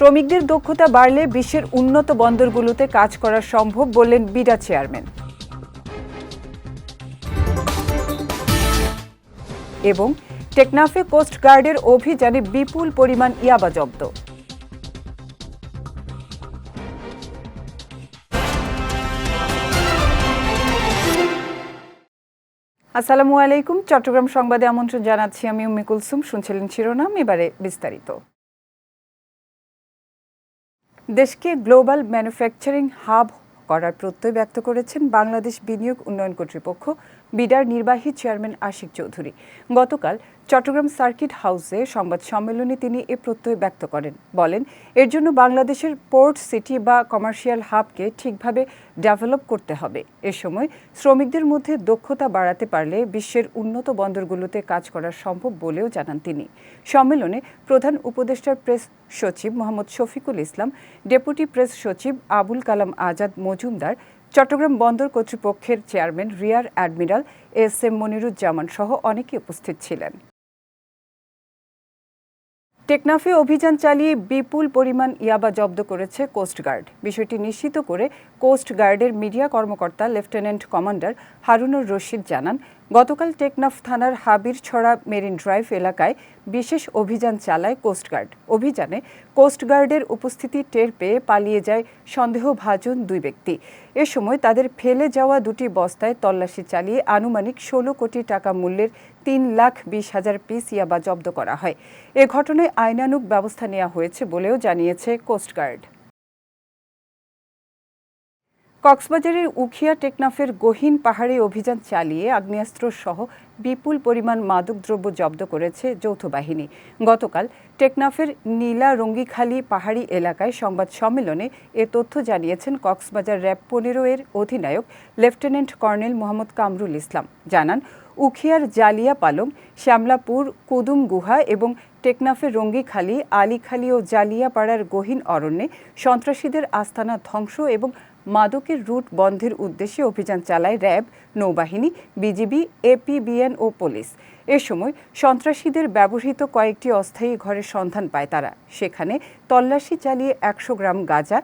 শ্রমিকদের দক্ষতা বাড়লে বিশ্বের উন্নত বন্দরগুলোতে কাজ করা সম্ভব বললেন বিডা চেয়ারম্যান। এবং টেকনাফে কোস্টগার্ডের অভিযানে বিপুল পরিমাণ ইয়াবা জব্দ। আসসালামু আলাইকুম। চট্টগ্রাম সংবাদে আমন্ত্রণ জানাচ্ছি আমি উম্মে কুলসুম। শুনছিলেন শিরোনাম, এবারে বিস্তারিত। দেশকে গ্লোবাল ম্যানুফ্যাকচারিং হাব করার প্রত্যয় ব্যক্ত করেছেন বাংলাদেশ বিনিয়োগ উন্নয়ন কর্তৃপক্ষ বিডার নির্বাহী চেয়ারম্যান আশিক চৌধুরী। গতকাল চট্টগ্রাম সার্কিট হাউসে সংবাদ সম্মেলনে তিনি এ প্রত্যয় ব্যক্ত করেন। বলেন, এর জন্য বাংলাদেশের পোর্ট সিটি বা কমার্শিয়াল হাবকে ঠিকভাবে ডেভেলপ করতে হবে। এ সময় শ্রমিকদের মধ্যে দক্ষতা বাড়াতে পারলে বিশ্বের উন্নত বন্দরগুলোতে কাজ করা সম্ভব বলেও জানান তিনি। সম্মেলনে প্রধান উপদেষ্টার প্রেস সচিব মোহাম্মদ শফিকুল ইসলাম, ডেপুটি প্রেস সচিব আবুল কালাম আজাদ মজুমদার, চট্টগ্রাম বন্দর কর্তৃপক্ষের chairman rear admiral SM. Moniruzzaman সহ অনেকে উপস্থিত ছিলেন। টেকনাফে অভিযান চালিয়ে বিপুল পরিমাণ ইয়াবা জব্দ করেছে কোস্টগার্ড। বিষয়টি নিশ্চিত করে কোস্টগার্ডের মিডিয়া কর্মকর্তা লেফটেন্যান্ট কমান্ডার হারুনুর রশিদ জানান, গতকাল টেকনাফ থানার হাবিরছড়া মেরিন ড্রাইভ এলাকায় বিশেষ অভিযান চালায় কোস্টগার্ড। অভিযানে কোস্টগার্ডের উপস্থিতি টের পেয়ে পালিয়ে যায় সন্দেহভাজন দুই ব্যক্তি। এ সময় তাদের ফেলে যাওয়া দুটি বস্তায় তল্লাশি চালিয়ে আনুমানিক ১৬ কোটি টাকা মূল্যের ৩,২০,০০০ পিস ইয়াবা জব্দ করা হয়। এ ঘটনায় আইনানুগ ব্যবস্থা নেওয়া হয়েছে বলেও জানিয়েছে কোস্টগার্ড। কক্সবাজারের উখিয়া টেকনাফের গহীন পাহাড়ে অভিযান চালিয়ে আগ্নেয়াস্ত্র সহ বিপুল পরিমাণ মাদকদ্রব্য জব্দ করেছে যৌথ বাহিনী। গতকাল টেকনাফের নীলা রঙ্গিখালী পাহাড়ি এলাকায় সংবাদ সম্মেলনে এ তথ্য জানিয়েছেন কক্সবাজার র্যাব ১৫ এর অধিনায়ক লেফটেন্যান্ট কর্নেল মোহাম্মদ কামরুল ইসলাম। জানান, উখিয়ার জালিয়া পালং, শ্যামলাপুর, কুদুম গুহা এবং টেকনাফের রঙ্গিখালী, আলীখালী ও জালিয়াপাড়ার গহীন অরণ্যে সন্ত্রাসীদের আস্তানা ধ্বংস এবং মাদকের রুট বন্ধের উদ্দেশ্যে অভিযান চালায় র্যাব, নৌবাহিনী, বিজিবি, এপিবিএন ও পুলিশ। এ সময় সন্ত্রাসীদের ব্যবহৃত কয়েকটি অস্থায়ী ঘরের সন্ধান পায় তারা। সেখানে তল্লাশি চালিয়ে ১০০ গ্রাম গাঁজা,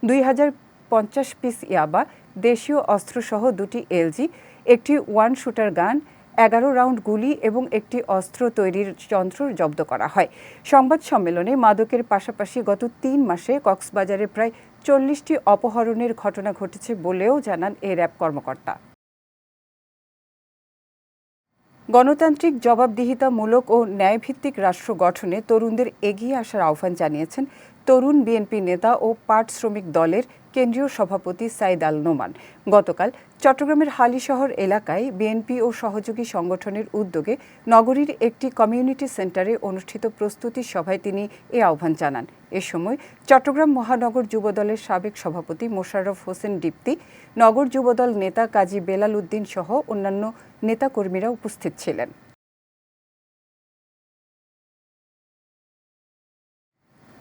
২,০৫০ পিস ইয়াবা, দেশীয় অস্ত্রসহ দুটি এলজি, একটি ওয়ান শুটার গান, ১১ রাউন্ড গুলি এবং একটি অস্ত্র তৈরির যন্ত্র জব্দ করা হয়। সংবাদ সম্মেলনে মাদকের পাশাপাশি গত ৩ মাসে কক্সবাজারে প্রায় ৪০টি অপহরণের ঘটনা ঘটেছে বলেও জানান এ র্যাব কর্মকর্তা। গণতান্ত্রিক, জবাবদিহিতামূলক ও ন্যায়ভিত্তিক রাষ্ট্র গঠনে তরুণদের এগিয়ে আসার আহ্বান জানিয়েছেন তরুণ বিএনপি নেতা ও পাট শ্রমিক দলের কেন্দ্রীয় সভাপতি সাইদ আল নোমান। গতকাল চট্টগ্রামের হালিশহর এলাকায় বিএনপি ও সহযোগী সংগঠনের উদ্যোগে নগরীর একটি কমিউনিটি সেন্টারে অনুষ্ঠিত প্রস্তুতি সভায় তিনি এ আহ্বান জানান। এ সময় চট্টগ্রাম মহানগর যুবদলের সাবেক সভাপতি মোশাররফ হোসেন দীপ্তি, নগর যুবদল নেতা কাজী বেলাল উদ্দিন সহ অন্যান্য নেতাকর্মীরা উপস্থিত ছিলেন।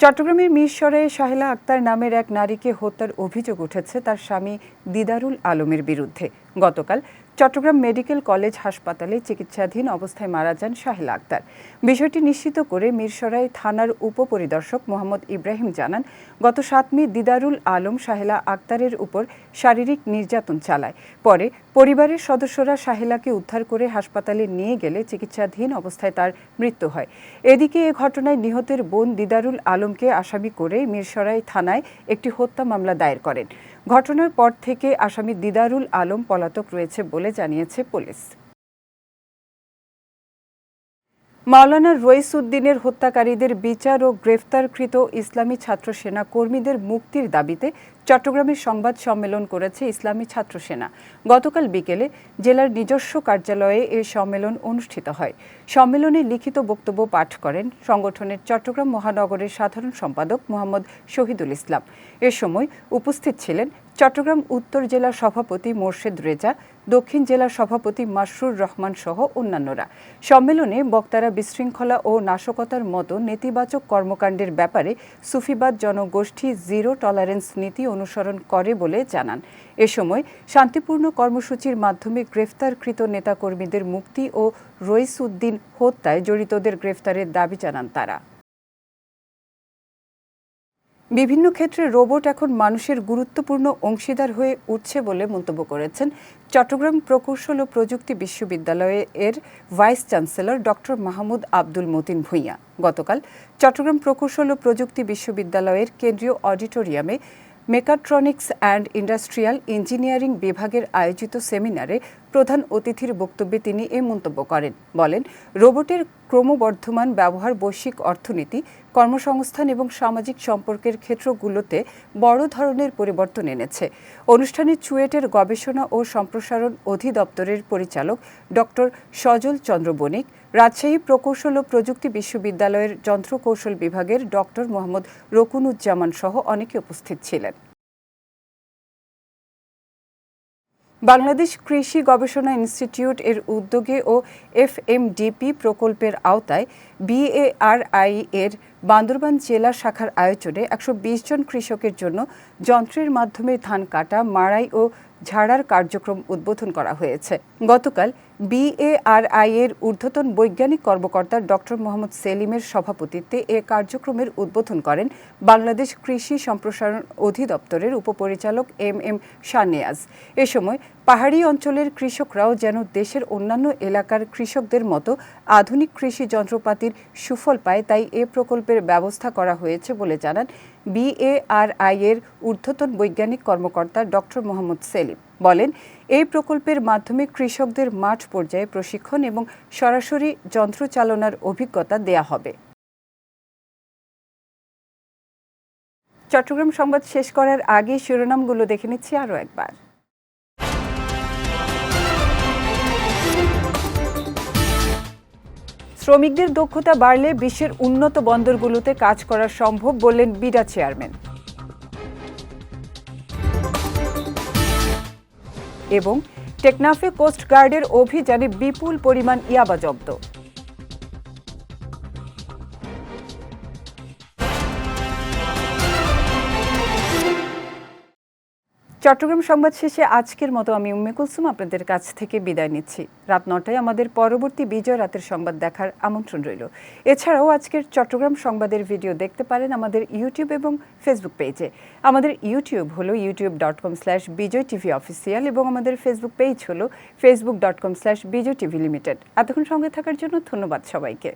চট্টগ্রামের মিরসরাইয়ে শাহেলা আক্তার নামের এক নারীকে হত্যার অভিযোগ উঠেছে তার স্বামী দিদারুল আলমের বিরুদ্ধে। গতকাল চট্টগ্রাম মেডিকেল কলেজ হাসপাতালে চিকিৎসাধীন অবস্থায় মারা যান শাহেলা আক্তার। বিষয়টি নিশ্চিত করে মিরসরাই থানার উপপরিদর্শক মোহাম্মদ ইব্রাহিম জানান, গত ৭ মে দিদারুল আলম শাহেলা আক্তারের উপর শারীরিক নির্যাতন চালায়। পরে পরিবারের সদস্যরা শাহেলাকে উদ্ধার করে হাসপাতালে নিয়ে গেলে চিকিৎসাধীন অবস্থায় তার মৃত্যু হয়। এদিকে এ ঘটনায় নিহতের বোন দিদারুল আলমকে আসামি করে মিরসরাই থানায় একটি হত্যা মামলা দায়ের করেন। ঘটনার পর থেকে আসামি দিদারুল আলম পলাতক রয়েছে বলে জানিয়েছে পুলিশ। মাওলানা রইস উদ্দিনের হত্যাকারীদের বিচার ও গ্রেফতারকৃত ইসলামী ছাত্র সেনা কর্মীদের মুক্তির দাবিতে চট্টগ্রামের সংবাদ সম্মেলন করেছে ইসলামী ছাত্র সেনা। গতকাল বিকেলে জেলার নিজস্ব কার্যালয়ে এ সম্মেলন অনুষ্ঠিত হয়। সম্মেলনে লিখিত বক্তব্য পাঠ করেন সংগঠনের চট্টগ্রাম মহানগরের সাধারণ সম্পাদক মোহাম্মদ শহীদুল ইসলাম। এ সময় উপস্থিত ছিলেন চট্টগ্রাম উত্তর জেলা সভাপতি মোর্শেদ রেজা, দক্ষিণ জেলা সভাপতি মাসরুর রহমান সহ অন্যান্যরা। সম্মেলনে বক্তারা বিশৃঙ্খলা ও নাশকতার মতো নেতিবাচক কর্মকাণ্ডের ব্যাপারে সুফিবাদ জনগোষ্ঠী জিরো টলারেন্স নীতি অনুসরণ করে বলে জানান। এ সময় শান্তিপূর্ণ কর্মসূচির মাধ্যমে গ্রেফতারকৃত নেতাকর্মীদের মুক্তি ও রইস উদ্দিন হত্যায় জড়িতদের গ্রেফতারের দাবি জানান তারা। বিভিন্ন ক্ষেত্রে রোবট এখন মানুষের গুরুত্বপূর্ণ অংশীদার হয়ে উঠছে বলে মন্তব্য করেছেন চট্টগ্রাম প্রকৌশল ও প্রযুক্তি বিশ্ববিদ্যালয়ের vice chancellor doctor Mahmud Abdul Matin Bhuiyan. গতকাল চট্টগ্রাম প্রকৌশল ও প্রযুক্তি বিশ্ববিদ্যালয়ের কেন্দ্রীয় অডিটোরিয়ামে মেকাট্রনিক্স অ্যান্ড ইন্ডাস্ট্রিয়াল ইঞ্জিনিয়ারিং বিভাগের আয়োজিত সেমিনারে প্রধান অতিথির বক্তব্যে তিনি এ মন্তব্য করেন। বলেন, রোবটের ক্রমবর্ধমান ব্যবহার বৈশ্বিক অর্থনীতি, কর্মসংস্থান এবং সামাজিক সম্পর্কের ক্ষেত্রগুলোতে বড় ধরনের পরিবর্তন এনেছে। অনুষ্ঠানে চুয়েটের গবেষণা ও সম্প্রসারণ অধিদপ্তরের পরিচালক ডক্টর সজল চন্দ্র বণিক, রাজশাহী প্রকৌশল ও প্রযুক্তি বিশ্ববিদ্যালয়ের যন্ত্রকৌশল বিভাগের ডক্টর মোহাম্মদ রকুনুজ্জামান সহ অনেকে উপস্থিত ছিলেন। বাংলাদেশ কৃষি গবেষণা ইনস্টিটিউট এর উদ্যোগে ও FMDP প্রকল্পের আওতায় BARI এর বান্দরবান জেলা শাখার আয়োজনে 120 জন কৃষকের জন্য যন্ত্রের মাধ্যমে ধান কাটা, মাড়াই ও ঝাড়ার কার্যক্রম উদ্বোধন করা হয়েছে। গতকাল BARI এর ঊর্ধ্বতন বৈজ্ঞানিক কর্মকর্তা ডক্টর মোহাম্মদ সেলিমের সভাপতিত্বে এ কার্যক্রমের উদ্বোধন করেন বাংলাদেশ কৃষি সম্প্রসারণ অধিদপ্তরের উপপরিচালক MM শাহনেয়াজ। এ সময় পাহাড়ি অঞ্চলের কৃষকরাও যেন দেশের অন্যান্য এলাকার কৃষকদের মতো আধুনিক কৃষি যন্ত্রপাতির সুফল পায়, তাই এ প্রকল্পের ব্যবস্থা করা হয়েছে বলে জানান BARI এর ঊর্ধ্বতন বৈজ্ঞানিক কর্মকর্তা ডক্টর মোহাম্মদ সেলিম। বলেন, এই প্রকল্পের মাধ্যমে কৃষকদের মাঠ পর্যায়ে প্রশিক্ষণ এবং সরাসরি যন্ত্র চালনার অভিজ্ঞতা দেয়া হবে। চট্টগ্রাম সংবাদ শেষ করার আগে শিরোনামগুলো দেখে নিচ্ছি আরও একবার। শ্রমিকদের দক্ষতা বাড়লে বিশ্বের উন্নত বন্দরগুলোতে কাজ করা সম্ভব বললেন বিডা চেয়ারম্যান। এবং টেকনাফে কোস্টগার্ডের অভিযানে বিপুল পরিমাণ ইয়াবা জব্দ। চট্টগ্রাম সংবাদ শেষে আজকের মতো আমি উম্মে কুলসুম আপনাদের কাছ থেকে বিদায় নিচ্ছি। রাত 9টায় আমাদের পরবর্তী বিজয় রাতের সংবাদ দেখার আমন্ত্রণ রইল। এছাড়াও আজকের চট্টগ্রাম সংবাদের ভিডিও দেখতে পারেন আমাদের ইউটিউব এবং ফেসবুক পেজে। আমাদের ইউটিউব হলো youtube.com/BJTV অফিসিয়াল এবং আমাদের ফেসবুক পেজ হলো facebook.com/BJTV লিমিটেড। এতক্ষণ সঙ্গে থাকার জন্য ধন্যবাদ সবাইকে।